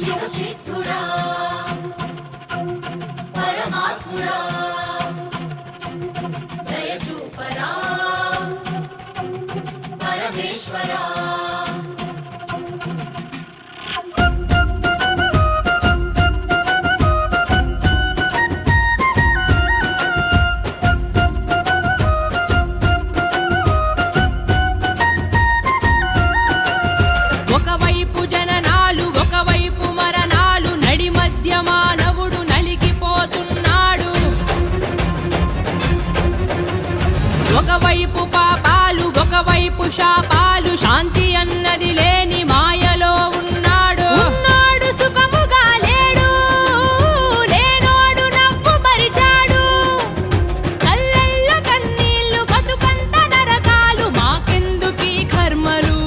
శివసిద్ధుడా పరమాత్ముడా దయచూపరా పరమేశ్వరా ఒకవైపు జననాలు ఒకవైపు మరణాలు నడి మధ్య మానవుడు నలిగిపోతున్నాడు ఒకవైపు పాపాలు ఒకవైపు శాపాలు శాంతి